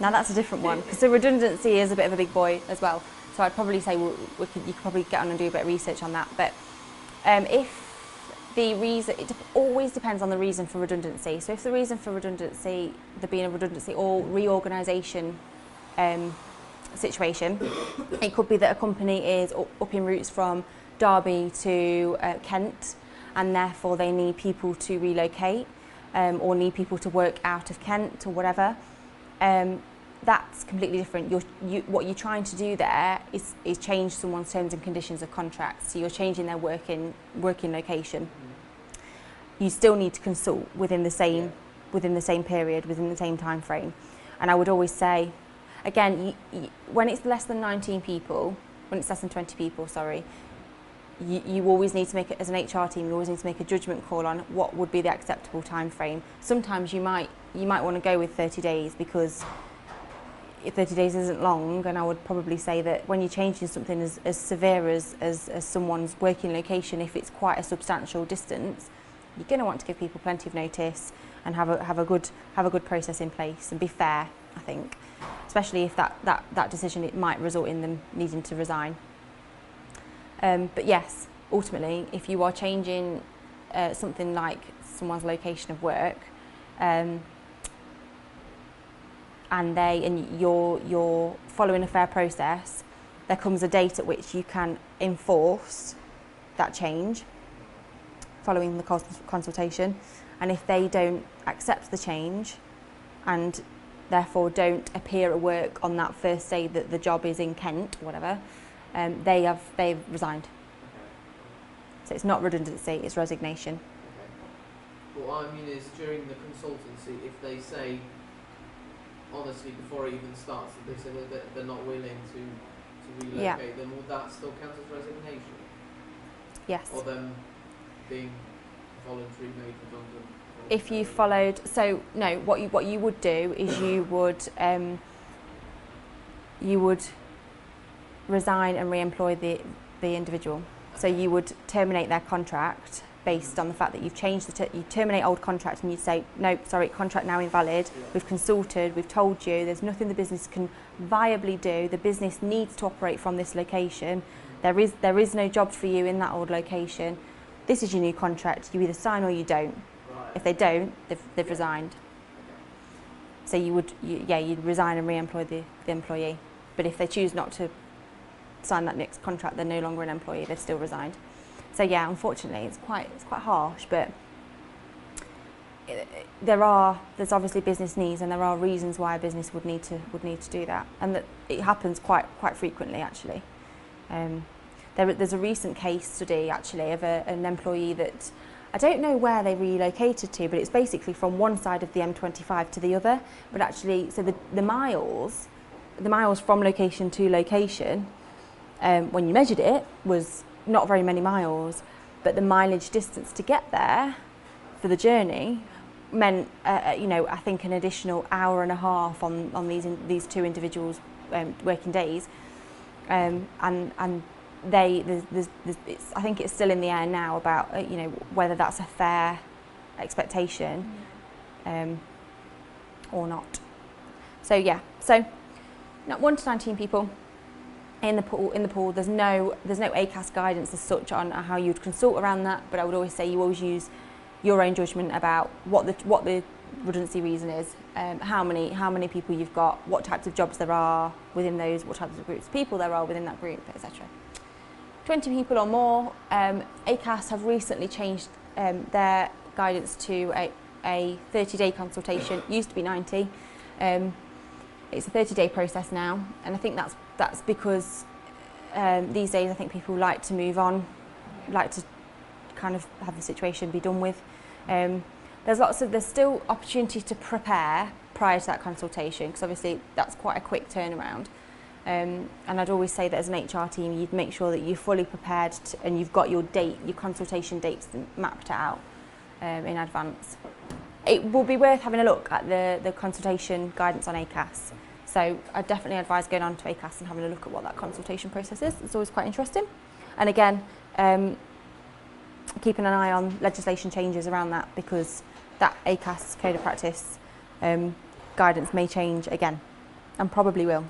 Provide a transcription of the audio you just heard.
Now that's a different one, because the redundancy is a bit of a big boy as well. So I'd probably say you could probably get on and do a bit of research on that. But if the reason, it always depends on the reason for redundancy. So if the reason for redundancy, there being a redundancy or reorganisation situation, it could be that a company is up in routes from Derby to Kent, and therefore they need people to relocate or need people to work out of Kent or whatever. That's completely different. What you're trying to do there is change someone's terms and conditions of contracts. So you're changing their working location. You still need to consult within the same period, within the same time frame. And I would always say, again, when it's less than 19 people, when it's less than 20 people, sorry, you always need to make it, as an HR team, you always need to make a judgment call on what would be the acceptable time frame. Sometimes you might want to go with 30 days because 30 days isn't long, and I would probably say that when you're changing something as severe as someone's working location, if it's quite a substantial distance, you're going to want to give people plenty of notice and have a good process in place and be fair, I think, especially if that decision, it might result in them needing to resign. But yes, ultimately, if you are changing something like someone's location of work, and you're following a fair process, there comes a date at which you can enforce that change following the consultation. And if they don't accept the change and therefore don't appear at work on that first day that the job is in Kent or whatever, they've resigned. So it's not redundancy, it's resignation. Okay. What I mean is, during the consultancy, if they say, honestly, before it even starts, that they say that they're not willing to relocate, then will that still count as resignation? Yes. Or them being voluntarily made redundant? If you followed, so no, what you would do is you would resign and re-employ the individual. So you would terminate their contract based on the fact that you've changed you terminate old contract, and you say, no, sorry, contract now invalid. Yeah. We've consulted, we've told you there's nothing the business can viably do. The business needs to operate from this location. There is no job for you in that old location. This is your new contract. You either sign or you don't. Right. If they don't, they've resigned. So you'd resign and re-employ the employee. But if they choose not to sign that next contract, they're no longer an employee. They've still resigned. So yeah, unfortunately, it's quite harsh, but there's obviously business needs, and there are reasons why a business would need to do that, and that it happens quite frequently actually. There's a recent case study actually of an employee that I don't know where they relocated to, but it's basically from one side of the M25 to the other. But actually, so the miles from location to location, when you measured it, was not very many miles, but the mileage distance to get there for the journey meant, I think an additional hour and a half on these two individuals' working days, and I think it's still in the air now about whether that's a fair expectation or not. So yeah, so 1 to 19 people. In the pool, there's no ACAS guidance as such on how you'd consult around that, but I would always say you always use your own judgment about what the redundancy reason is, how many people you've got, what types of jobs there are within those, what types of groups of people there are within that group, etc. 20 people or more, ACAS have recently changed their guidance to a 30-day consultation. It used to be 90. It's a 30-day process now, and I think that's because these days I think people like to move on, like to kind of have the situation be done with. There's still opportunity to prepare prior to that consultation, because obviously that's quite a quick turnaround. And I'd always say that as an HR team, you'd make sure that you're fully prepared and you've got your consultation dates mapped out in advance. It will be worth having a look at the consultation guidance on ACAS. So I definitely advise going on to ACAS and having a look at what that consultation process is. It's always quite interesting. And again, keeping an eye on legislation changes around that, because that ACAS code of practice guidance may change again and probably will.